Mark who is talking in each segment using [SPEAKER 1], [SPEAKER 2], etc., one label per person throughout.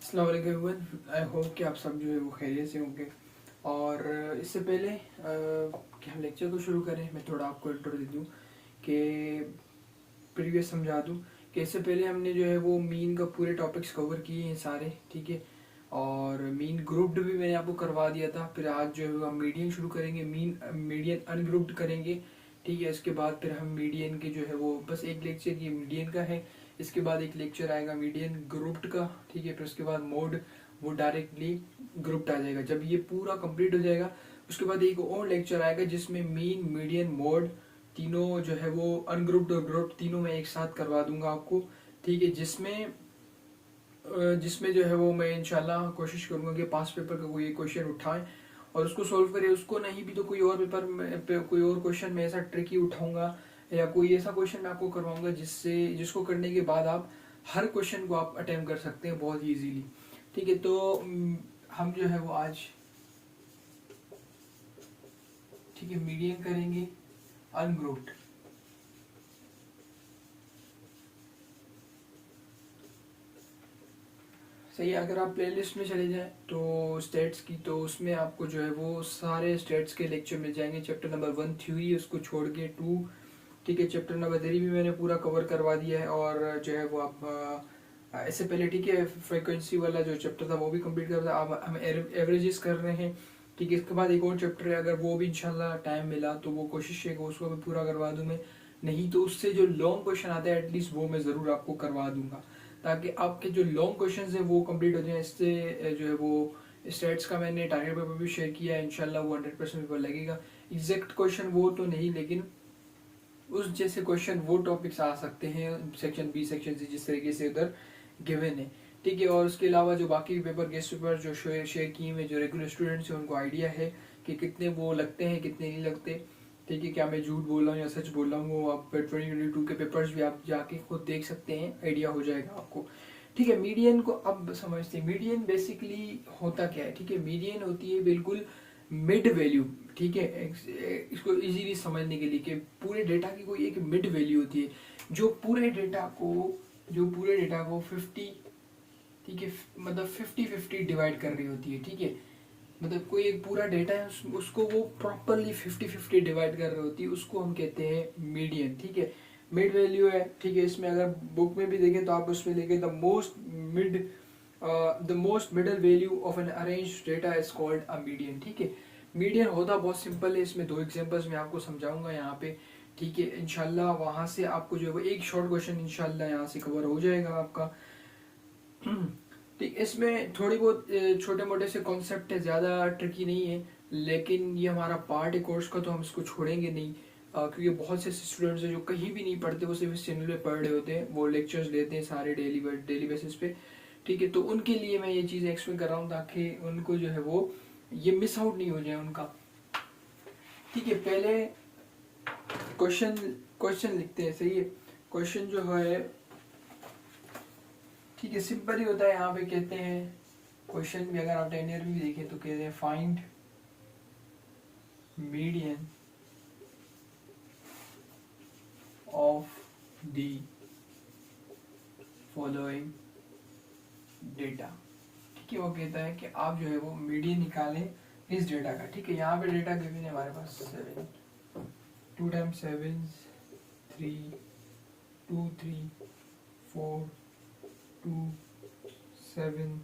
[SPEAKER 1] अस्सलाम वालेकुम everyone. I hope कि आप सब जो है वो खैरियत से होंगे। और इससे पहले कि हम लेक्चर को शुरू करें, मैं थोड़ा आपको इंट्रो दे दूँ कि प्रीवियस समझा दूँ कि इससे पहले हमने जो है वो मीन का पूरे टॉपिक्स कवर किए हैं सारे, ठीक है। और मीन ग्रुप्ड भी मैंने आपको करवा दिया था। फिर आज जो है वो हम मीडियन शुरू करेंगे, मीडियन अनग्रुप्ड करेंगे, ठीक है। इसके बाद फिर हम मीडियन के जो है वो बस एक लेक्चर ये मीडियन का है। इसके बाद एक लेक्चर आएगा मीडियन ग्रुप्ड का, ठीक है। फिर उसके बाद मोड वो डायरेक्टली ग्रुप्ड आ जाएगा। जब ये पूरा कंप्लीट हो जाएगा उसके बाद एक और लेक्चर आएगा जिसमें मीन मीडियन मोड तीनों जो है वो अनग्रुप्ड और ग्रुप्ड तीनों मैं एक साथ करवा दूंगा आपको, ठीक है। जिसमें जिसमें जो है वो मैं इंशाल्लाह कोशिश करूंगा कि पास पेपर का कोई एक क्वेश्चन उठाएं और उसको सॉल्व करें। उसको नहीं भी तो कोई और पेपर में कोई और क्वेश्चन में ऐसा ट्रिकी उठाऊंगा या कोई ऐसा क्वेश्चन मैं आपको करवाऊंगा जिसको करने के बाद आप हर क्वेश्चन को आप अटेम्प्ट कर सकते हैं बहुत इजीली, ठीक है। तो हम जो है वो आज, ठीक है, मीडियन करेंगे अनग्रुप्ड। सही है। अगर आप प्लेलिस्ट में चले जाएं तो स्टेट्स की, तो उसमें आपको जो है वो सारे स्टेट्स के लेक्चर मिल जाएंगे। चैप्टर नंबर 1 थ्योरी, उसको छोड़ के 2, ठीक है। चैप्टर नंबर 3 भी मैंने पूरा कवर करवा दिया है। और जो है वो आप इससे पहले, ठीक है, फ्रीक्वेंसी वाला जो चैप्टर था वो भी कंप्लीट कर दिया। अब हम एवरेजेस कर रहे हैं, ठीक है। इसके बाद एक और चैप्टर है, अगर वो भी इंशाल्लाह टाइम मिला तो वो कोशिश है कि उसको भी पूरा करवा दूँ मैं। नहीं तो उससे जो लॉन्ग क्वेश्चन आते हैं एटलीस्ट वो मैं ज़रूर आपको करवा दूंगा, ताकि आपके जो लॉन्ग क्वेश्चंस हैं वो कंप्लीट हो जाए। इससे जो है वो स्टेट्स का मैंने टारगेट पेपर भी शेयर किया है, इंशाल्लाह वो 100% पेपर लगेगा। एग्जैक्ट क्वेश्चन वो तो नहीं, लेकिन उस जैसे क्वेश्चन वो टॉपिक्स आ सकते हैं सेक्शन बी सेक्शन सी जिस तरीके से उधर गिवन है, ठीक है। और उसके अलावा जो बाकी पेपर गेस्ट पेपर जो शेयर किए हुए जो रेगुलर स्टूडेंट्स हैं उनको आइडिया है कि कितने वो लगते हैं कितने नहीं लगते, ठीक है। क्या मैं झूठ बोल रहा हूँ या सच बोल रहा हूँ, वो आप 2022 के पेपर्स भी आप जाके खुद देख सकते हैं, आइडिया हो जाएगा आपको, ठीक है। मीडियन को अब समझते हैं। मीडियन बेसिकली होता क्या है, ठीक है। मीडियन होती है बिल्कुल मिड वैल्यू, ठीक है। इसको इजीली समझने के लिए कि पूरे डेटा की कोई एक मिड वैल्यू होती है जो पूरे डेटा को 50, ठीक है, मतलब 50-50 डिवाइड कर रही होती है, ठीक है। मतलब कोई एक पूरा डेटा है उसको वो प्रॉपरली 50-50 डिवाइड कर रही होती है, उसको हम कहते हैं मीडियन, ठीक है। मिड वैल्यू है, ठीक है। इसमें अगर बुक में भी देखें तो आप उसमें देखें the most middle value of an arrange data is called a median, ठीक है। मीडियन होता बहुत सिंपल है। इसमें 2 एग्जांपल्स मैं आपको समझाऊंगा यहाँ पे, ठीक है। इंशाल्लाह वहाँ से आपको जो है वो एक शॉर्ट क्वेश्चन इंशाल्लाह यहाँ से कवर हो जाएगा आपका, ठीक। इसमें थोड़ी बहुत छोटे मोटे से कॉन्सेप्ट है, ज़्यादा ट्रिकी नहीं है, लेकिन ये हमारा पार्ट है कोर्स का तो हम इसको छोड़ेंगे नहीं। क्योंकि बहुत से स्टूडेंट्स हैं जो कहीं भी नहीं पढ़ते, वो सिर्फ इस चैनल पे पढ़ रहे होते हैं, वो लेक्चर्स लेते हैं सारे डेली बेसिस पे, ठीक है। तो उनके लिए मैं ये चीज़ एक्सप्लेन कर रहा हूँ ताकि उनको जो है वो ये मिस आउट नहीं हो जाए उनका, ठीक है। पहले क्वेश्चन क्वेश्चन लिखते हैं, सही है। क्वेश्चन जो है, ठीक है, सिंपल ही होता है। यहाँ पे कहते हैं क्वेश्चन भी, अगर आप 10 ईयर भी देखें तो कहते हैं find median of the following data, ठीक है। वो कहता है कि आप जो है वो मीडियन निकालें इस डेटा का, ठीक है। यहाँ पे डेटा गिवन है हमारे पास 7, 2 टाइम्स 7 3 2 3 4 2 7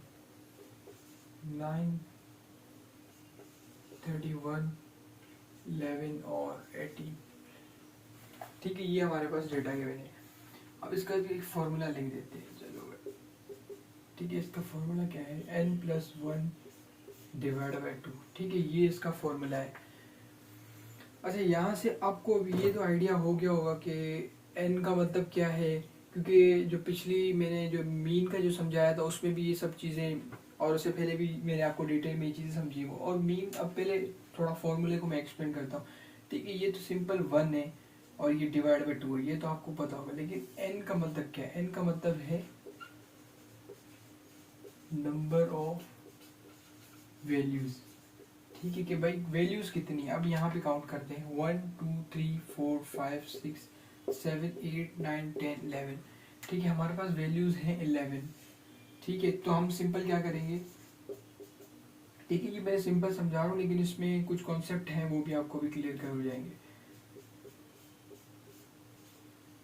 [SPEAKER 1] 9 31 11 और 18, ठीक है। ये हमारे पास डेटा गिवन है। अब इसका एक फॉर्मूला लिख देते हैं, चलो, ठीक है। इसका फॉर्मूला क्या है, n+1 डिवाइड बाई 2, ठीक है। ये इसका फॉर्मूला है। अच्छा, यहाँ से आपको अब ये तो आइडिया हो गया होगा कि n का मतलब क्या है, क्योंकि जो पिछली मैंने जो मीन का जो समझाया था उसमें भी ये सब चीज़ें, और उससे पहले भी मैंने आपको डिटेल में ये चीज़ें समझी हो। और मीन, अब पहले थोड़ा फॉर्मूले को मैं एक्सप्लेन करता हूँ, ठीक है। ये तो सिंपल 1 है और ये डिवाइड बाई 2 है, ये तो आपको पता होगा। लेकिन n का मतलब क्या है, n का मतलब है नंबर ऑफ वैल्यूज, ठीक है। कि भाई वैल्यूज कितनी है, अब यहाँ पे काउंट करते हैं 1 2 3 4 5 6 7 8 9 10 11, ठीक है। हमारे पास वैल्यूज हैं 11, ठीक है, तो हम सिंपल क्या करेंगे, ठीक है, ये मैं सिंपल समझा रहा हूँ लेकिन इसमें कुछ कॉन्सेप्ट हैं वो भी आपको भी क्लियर कर हो जाएंगे।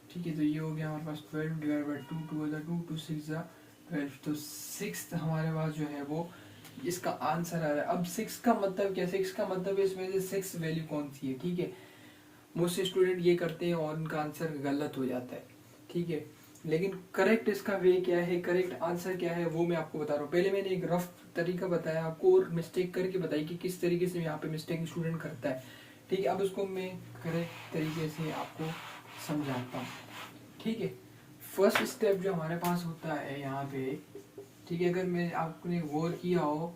[SPEAKER 1] ठीक है, तो ये हो गया हमारे पास 12 डिवाइड बाई 2, 2 × 2, 2 6 12, तो 6 हमारे पास जो है वो इसका आंसर आ रहा है। अब 6 का मतलब क्या, 6 का मतलब है इसमें से 6 वैल्यू कौन सी है। ठीक है, मोस्ट स्टूडेंट ये करते हैं और उनका आंसर गलत हो जाता है। ठीक है, लेकिन करेक्ट इसका वे क्या है, करेक्ट आंसर क्या है वो मैं आपको बता रहा हूँ। पहले मैंने एक रफ तरीका बताया आपको और मिस्टेक करके बताई कि किस तरीके से यहाँ पे मिस्टेक स्टूडेंट करता है। ठीक है, अब उसको मैं करेक्ट तरीके से आपको समझाता हूँ। ठीक है, फर्स्ट स्टेप जो हमारे पास होता है यहाँ पे, ठीक है, अगर मैं आपने गौर किया हो,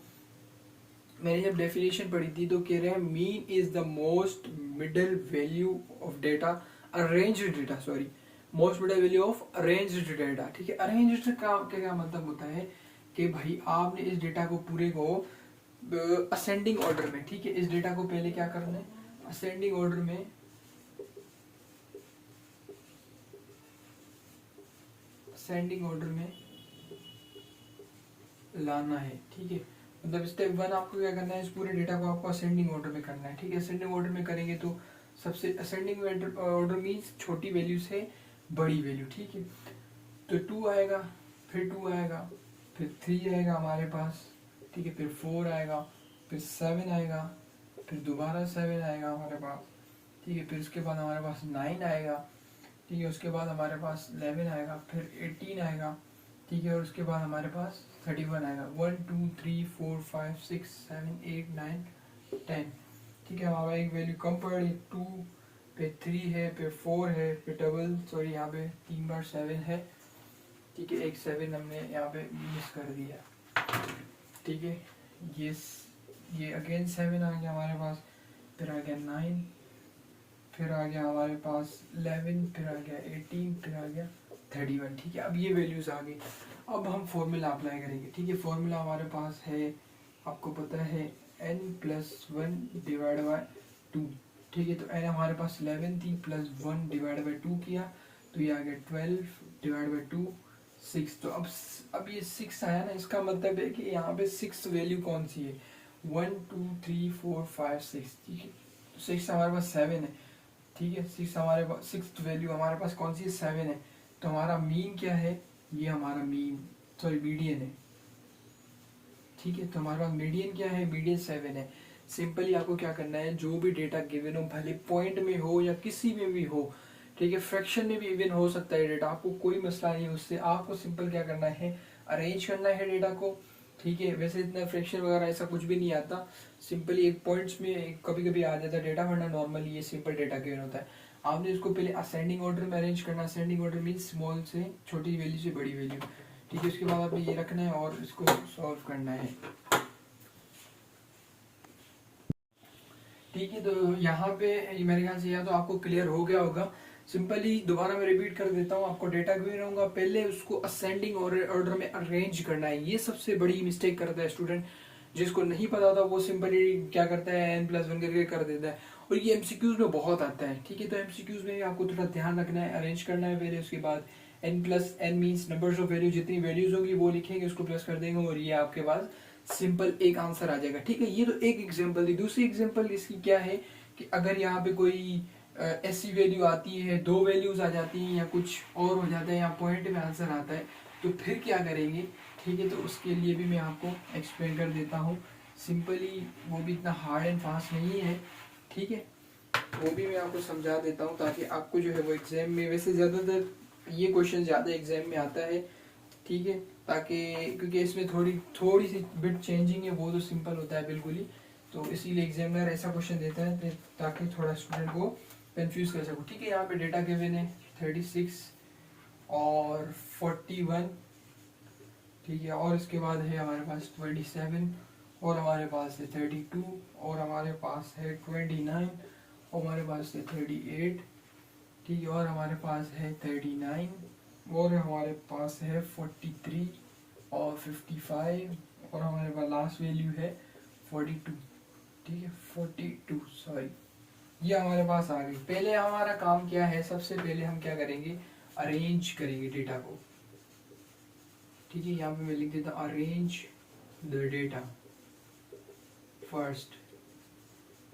[SPEAKER 1] मैंने जब डेफिनेशन पढ़ी थी तो कह रहे हैं mean is the most middle value of data, arranged data, sorry, most middle value of arranged data. ठीक है, अरेंज्ड का क्या मतलब होता है कि भाई आपने इस डेटा को पूरे को असेंडिंग ऑर्डर में, ठीक है, इस डेटा को पहले क्या करना है, असेंडिंग ऑर्डर में असेंडिंग ऑर्डर में लाना है। ठीक है, मतलब स्टेप 1 आपको क्या करना है, इस पूरे डेटा को आपको असेंडिंग ऑर्डर में करना है। ठीक है, असेंडिंग ऑर्डर में करेंगे तो सबसे असेंडिंग ऑर्डर मीन्स छोटी वैल्यू से बड़ी वैल्यू। ठीक है, तो 2 आएगा, फिर 2 आएगा, फिर 3 आएगा हमारे पास। ठीक है, फिर 4 आएगा, फिर 7 आएगा, फिर दोबारा 7 आएगा हमारे पास। ठीक है, फिर उसके बाद हमारे पास 9 आएगा। ठीक है, उसके बाद हमारे पास 11 आएगा, फिर 18 आएगा। ठीक है, और उसके बाद हमारे पास 31 आएगा। 1 2 3 4 5 6 7 8 9 10। ठीक है, हमारा एक वैल्यू कम पड़ रही, 2 पे 3 है, पे 4 है, पे डबल, सॉरी यहाँ पे 3 बार 7 है। ठीक है, एक 7 हमने यहाँ पे मिस कर दिया। ठीक है, ये अगेन 7 आ गया हमारे पास, फिर आ गया 9, फिर आ गया हमारे पास 11, फिर आ गया 18, फिर आ गया 31। ठीक है, अब ये वैल्यूज आ गई। अब हम फॉर्मूला अप्लाई करेंगे। ठीक है, फॉर्मूला हमारे पास है, आपको पता है, n+1 डिवाइड बाय 2। ठीक है, तो n हमारे पास 11 थी, +1 डिवाइड बाय 2 किया तो ये आ गया 12 डिवाइड बाय 2 6। तो अब ये 6 आया ना, इसका मतलब है कि यहाँ पे 6 वैल्यू कौन सी है, 1 2 3 4 5 6। ठीक है, तो 6 हमारे पास 7 है। ठीक है, 6 हमारे पास, 6 वैल्यू हमारे पास कौन सी है, 7 है। तो हमारा मीन क्या है, ये हमारा मीन, सॉरी मीडियन है। ठीक है, तो हमारे पास मीडियन क्या है, मीडियन 7 है। सिंपली आपको क्या करना है, जो भी डेटा गिवन हो, भले पॉइंट में हो या किसी में भी हो, ठीक है, फ्रैक्शन में भी इवन हो सकता है डेटा, आपको कोई मसला नहीं है उससे। आपको सिंपल क्या करना है, अरेंज करना है डेटा को। ठीक है, वैसे इतना फ्रैक्शन वगैरह ऐसा कुछ भी नहीं आता, सिंपली एक पॉइंट्स में कभी कभी आ जाता है डेटा, वरना नॉर्मली ये सिंपल डेटा गिवन होता है। आपने इसको पहले असेंडिंग ऑर्डर में अरेंज करना। असेंडिंग ऑर्डर मीन्स स्मॉल से छोटी वैल्यू से बड़ी वैल्यू। ठीक है, उसके बाद आपने ये रखना है और इसको सॉल्व करना है। ठीक है, तो यहाँ पे मेरे ख्याल से या तो आपको क्लियर हो गया होगा। सिंपली दोबारा मैं रिपीट कर देता हूँ, आपको डेटा गिवन होगा, पहले उसको असेंडिंग ऑर्डर में अरेंज करना है। ये सबसे बड़ी मिस्टेक करता है स्टूडेंट, जिसको नहीं पता होता वो सिंपली क्या करता है, n+1 करके कर देता है, और ये एमसीक्यूज में बहुत आता है। ठीक है, तो एमसीक्यूज में आपको थोड़ा ध्यान रखना है, अरेंज करना है पहले, उसके बाद n+n means numbers of value, जितनी वैल्यूज होगी वो लिखेंगे, उसको प्लस कर देंगे और ये आपके पास सिंपल एक आंसर आ जाएगा। ठीक है, ये तो एक एग्जांपल थी। दूसरी एग्जांपल इसकी क्या है कि अगर यहाँ पे कोई ऐसी वैल्यू आती है, 2 वैल्यूज आ जाती हैं या कुछ और हो जाता है, या पॉइंट में आंसर आता है, तो फिर क्या करेंगे। ठीक है, तो उसके लिए भी मैं आपको एक्सप्लेन कर देता हूँ सिंपली, वो भी इतना हार्ड एंड फास्ट नहीं है। ठीक है, वो भी मैं आपको समझा देता हूँ ताकि आपको जो है वो एग्जाम में, वैसे ज़्यादातर ये क्वेश्चन ज़्यादा एग्जाम में आता है। ठीक है, ताकि क्योंकि इसमें थोड़ी सी बिट चेंजिंग है, वो तो सिंपल होता है बिल्कुल ही, तो इसीलिए एग्जामिनर ऐसा क्वेश्चन देता है ताकि थोड़ा स्टूडेंट को कंफ्यूज कर सकूँ। ठीक है, यहाँ पे डेटा गिवन है 36 और 41। ठीक है, और इसके बाद है हमारे पास 27, और हमारे पास है 32, और हमारे पास है 29, और हमारे पास है 38। ठीक है, और हमारे पास है 39, और हमारे पास है 43 और 55, और हमारे पास लास्ट वैल्यू है 42। ठीक है, 42, सॉरी, ये हमारे पास आ गई। पहले हमारा काम क्या है, सबसे पहले हम क्या करेंगे, अरेंज करेंगे डेटा को। ठीक है, यहाँ पे मैं लिख देता हूँ अरेंज द डेटा फर्स्ट।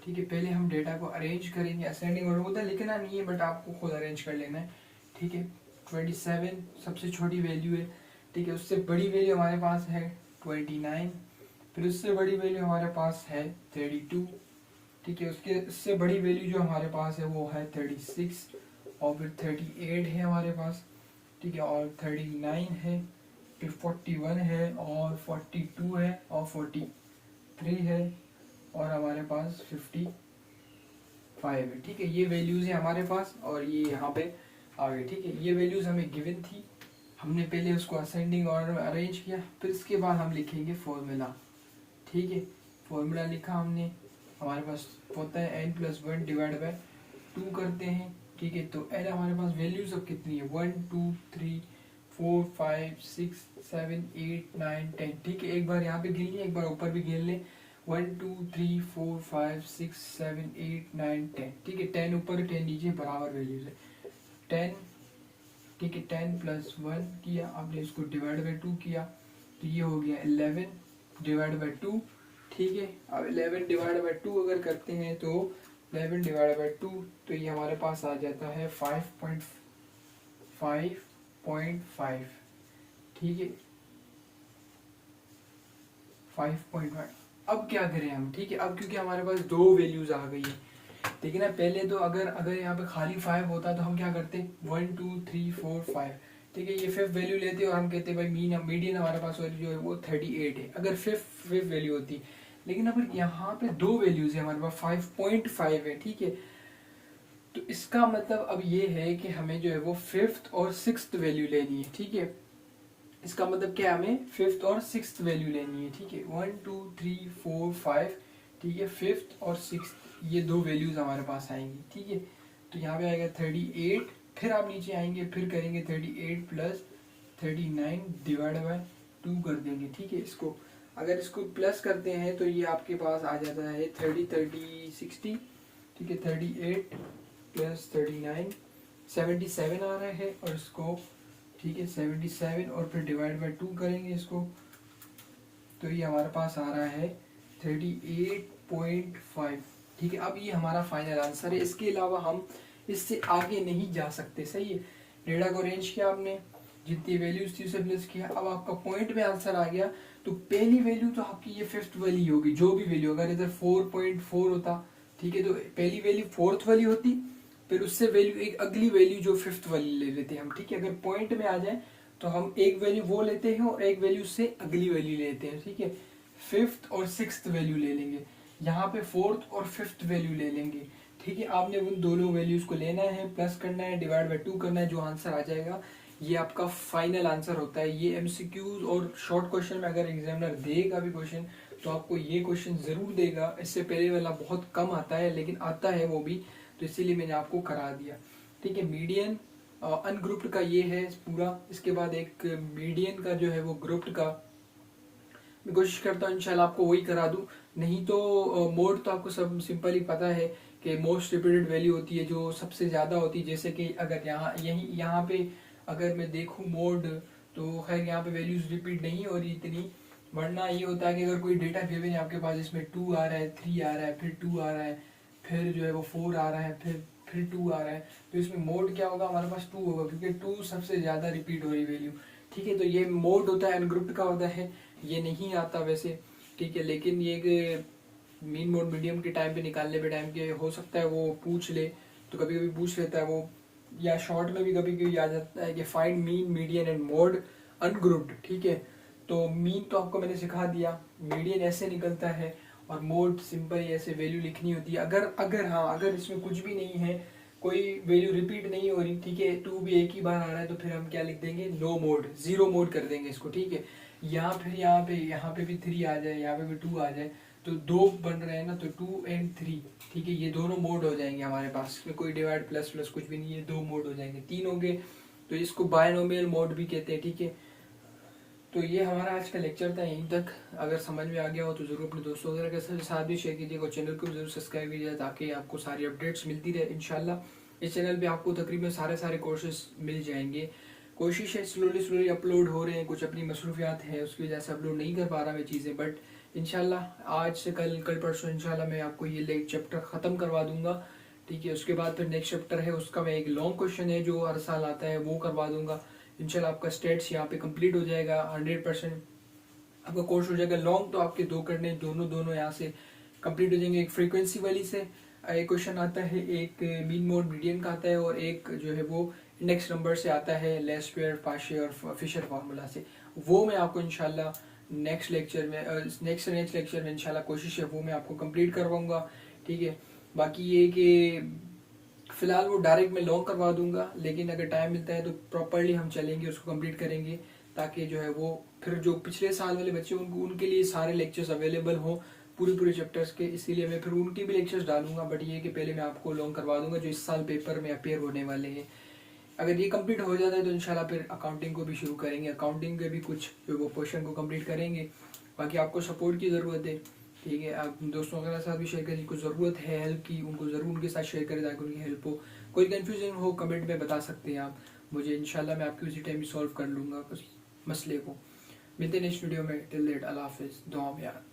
[SPEAKER 1] ठीक है, पहले हम डेटा को अरेंज करेंगे, असेंडिंग ऑर्डर होता है, लिखना नहीं है बट आपको खुद अरेंज कर लेना है। ठीक है, 27 सबसे छोटी वैल्यू है। ठीक है, उससे बड़ी वैल्यू हमारे पास है 29, फिर उससे बड़ी वैल्यू हमारे पास है 32। ठीक है, उससे बड़ी वैल्यू जो हमारे पास है वो है 36, और फिर 38 है हमारे पास। ठीक है, और 39 है, फिर 41 है, और 42 है, और 43 है, और हमारे पास 55 है। ठीक है, ये वैल्यूज है हमारे पास, और ये यहाँ पे आ गए। ठीक है, ये वैल्यूज हमें गिवन थी, हमने पहले उसको असेंडिंग ऑर्डर में अरेंज किया, फिर इसके बाद हम लिखेंगे फॉर्मूला। ठीक है, फॉर्मूला लिखा हमने, हमारे पास होता है n+1 डिवाइड बाय 2 करते हैं। ठीक है, तो n हमारे पास वैल्यूज अब कितनी है 1 2 3 4 5 6 7 8 9 10। ठीक है, एक बार यहाँ पे गिन लें, एक बार ऊपर भी गिन लें, 1 2 3 4 5 6 7 8 9 10। ठीक है, 10 ऊपर 10 नीचे बराबर वैल्यूज है 10। ठीक है, 10+1 किया आपने, इसको डिवाइड बाय 2 किया, तो ये हो गया 11 डिवाइड बाय 2। ठीक है, अब 11 डिवाइड बाय 2 अगर करते हैं तो 11 डिवाइड बाय 2, तो ये हमारे पास आ जाता है 5.5। ठीक है, 5.5। अब क्या करें हम, ठीक है, अब क्योंकि हमारे पास दो वैल्यूज आ गई है, लेकिन ना पहले तो अगर यहाँ पे खाली 5 होता तो हम क्या करते 1 2 3 4 5। ठीक है, ये फिफ्थ वैल्यू लेते और हम कहते भाई मीडियन हमारे पास जो है वो 38 है, अगर फिफ्थ वैल्यू होती। लेकिन अब यहाँ पे दो वैल्यूज है हमारे पास, 5.5 है। ठीक है, तो इसका मतलब अब ये है कि हमें जो है वो फिफ्थ और सिक्स्थ वैल्यू लेनी है। ठीक है, इसका मतलब क्या, हमें फिफ्थ और सिक्स्थ वैल्यू लेनी है। ठीक है, 1 2 3 4 5। ठीक है, फिफ्थ और सिक्स्थ ये दो वैल्यूज हमारे पास आएंगी। ठीक है, तो यहाँ पे आएगा 38, फिर आप नीचे आएंगे, फिर करेंगे 38 प्लस 39 डिवाइड बाय 2 कर देंगे। ठीक है, इसको अगर इसको प्लस करते हैं तो ये आपके पास आ जाता है 30 60। ठीक है, 38 प्लस 39 77 आ रहा है, और इसको ठीक है 77 और फिर डिवाइड बाय 2 करेंगे इसको, तो ये हमारे पास आ रहा है 38.5। ठीक है, अब ये हमारा फाइनल आंसर है, इसके अलावा हम इससे आगे नहीं जा सकते। सही है, डेटा को अरेंज किया आपने, जितनी वैल्यूज थी उसे प्लस किया, अब आपका पॉइंट में आंसर आ गया, तो पहली वैल्यू तो आपकी ये फिफ्थ वाली होगी, जो भी वैल्यू, अगर इधर 4.4 होता, ठीक है, तो पहली वैल्यू फोर्थ वाली होती, फिर उससे वैल्यू एक अगली वैल्यू जो फिफ्थ वाली ले लेते हैं हम। ठीक है, अगर पॉइंट में आ जाए तो हम एक वैल्यू वो लेते हैं और एक वैल्यू से अगली वैल्यू लेते हैं। ठीक है, फिफ्थ और सिक्स्थ वैल्यू ले लेंगे, यहाँ पे फोर्थ और फिफ्थ वैल्यू ले लेंगे। ठीक है, आपने उन दोनों वैल्यूज को लेना है, प्लस करना है, डिवाइड बाय 2 करना है, जो आंसर आ जाएगा ये आपका फाइनल आंसर होता है। ये एमसीक्यूज और शॉर्ट क्वेश्चन में अगर एग्जामिनर देगा भी क्वेश्चन तो आपको ये क्वेश्चन जरूर देगा। इससे पहले वाला बहुत कम आता है लेकिन आता है वो भी, तो इसीलिए मैंने आपको करा दिया। ठीक है, मीडियन अनग्रुप्ड का ये है पूरा, इसके बाद एक मीडियन का जो है वो ग्रुप्ड का मैं कोशिश करता हूँ इंशाल्लाह आपको वही करा दूँ। नहीं तो मोड तो आपको सब सिंपल ही पता है कि मोस्ट रिपीटेड वैल्यू होती है जो सबसे ज़्यादा होती है। जैसे कि अगर यहाँ पे अगर मैं देखूँ मोड, तो खैर यहाँ पे वैल्यूज रिपीट नहीं हो रही इतनी, वरना ये होता है कि अगर कोई डेटा गिवन है आपके पास जिसमें 2 आ रहा है, 3 आ रहा है, फिर 2 आ रहा है, फिर जो है वो 4 आ रहा है, फिर 2 आ रहा है, तो इसमें मोड क्या होगा, हमारे पास 2 होगा क्योंकि 2 सबसे ज़्यादा रिपीट हो रही वैल्यू। ठीक है, तो ये मोड होता है, अनग्रुप्ड का होता है, ये नहीं आता वैसे। ठीक है, लेकिन ये मीन मोड मीडियम के टाइम पे निकालने पे टाइम के हो सकता है वो पूछ ले, तो कभी कभी पूछ लेता है वो, या शॉर्ट में भी कभी कभी आ जाता है कि find mean median and mode ungrouped. ठीक है, तो मीन तो आपको मैंने सिखा दिया, मीडियन ऐसे निकलता है, और मोड सिंपल ऐसे वैल्यू लिखनी होती है। अगर इसमें कुछ भी नहीं है, कोई वैल्यू रिपीट नहीं हो रही, ठीक है, 2 भी एक ही बार आ रहा है, तो फिर हम क्या लिख देंगे, नो मोड, जीरो मोड कर देंगे इसको। ठीक है, यहाँ पे भी 3 आ जाए, यहाँ पे भी 2 आ जाए, तो 2 बन रहे हैं ना, तो 2 and 3। ठीक है, ये दोनों मोड हो जाएंगे हमारे पास, इसमें कोई डिवाइड प्लस प्लस कुछ भी नहीं है, 2 मोड हो जाएंगे, 3 होंगे, तो इसको बायनोमियल मोड भी कहते हैं। ठीक है, तो ये हमारा आज का लेक्चर था, यहीं तक। अगर समझ में आ गया हो तो जरूर अपने दोस्तों वगैरह के साथ भी शेयर कीजिएगा, चैनल को जरूर सब्सक्राइब कीजिएगा ताकि आपको सारी अपडेट्स मिलती रहे इंशाल्लाह। इस चैनल पे आपको तकरीबन सारे कोर्सेज मिल जाएंगे। कोशिश है स्लोली अपलोड हो रहे हैं, कुछ अपनी मसरूफियात है उसकी वजह से अपलोड नहीं कर पा रहा मैं चीज़ें, बट इंशाल्लाह आज से कल परसों इंशाल्लाह मैं आपको ये लेट चैप्टर ख़त्म करवा दूंगा। ठीक है, उसके बाद फिर नेक्स्ट चैप्टर है उसका मैं एक लॉन्ग क्वेश्चन है जो हर साल आता है वो करवा दूंगा। इंशाल्लाह आपका स्टेट्स यहाँ पे कंप्लीट हो जाएगा, 100% आपका कोर्स हो जाएगा। लॉन्ग तो आपके दो करने दोनों यहाँ से कंप्लीट हो जाएंगे। एक फ्रीक्वेंसी वाली से एक क्वेश्चन आता है, एक मीन मोड मीडियन का आता है, और एक जो है वो इंडेक्स नंबर से आता है, लेस्ट स्क्वायर पाशे और फिशर फार्मूला से। वो मैं आपको इंशाल्लाह नेक्स्ट लेक्चर में नेक्स्ट लेक्चर में इंशाल्लाह कोशिश है वो मैं आपको कंप्लीट करवाऊंगा। ठीक है, बाकी ये कि फिलहाल वो डायरेक्ट मैं लॉन्ग करवा दूंगा, लेकिन अगर टाइम मिलता है तो प्रॉपरली हम चलेंगे उसको कंप्लीट करेंगे, ताकि जो है वो फिर जो पिछले साल वाले बच्चे उनके लिए सारे लेक्चर्स अवेलेबल हों पूरे चैप्टर्स के। इसीलिए मैं फिर उनके भी लेक्चर्स डालूंगा, बट ये कि पहले मैं आपको लॉन्ग करवा दूंगा जो इस साल पेपर में अपेयर होने वाले हैं। अगर ये कंप्लीट हो जाता है तो इंशाल्लाह फिर अकाउंटिंग को भी शुरू करेंगे, अकाउंटिंग के भी कुछ जो वो पोर्शन को कंप्लीट करेंगे। बाकी आपको सपोर्ट की ज़रूरत है, ठीक है, आप दोस्तों के साथ भी शेयर करें, जिनको ज़रूरत है हेल्प की उनको ज़रूर उनके साथ शेयर करें ताकि उनकी हेल्प हो। कोई कन्फ्यूजन हो कमेंट में बता सकते हैं आप मुझे, इंशाल्लाह मैं आपकी उसी टाइम भी सॉल्व कर लूँगा उस मसले को। मिलते हैं नेक्स्ट वीडियो में, टिल देट अल्लाह हाफिज़, दुआ में याद।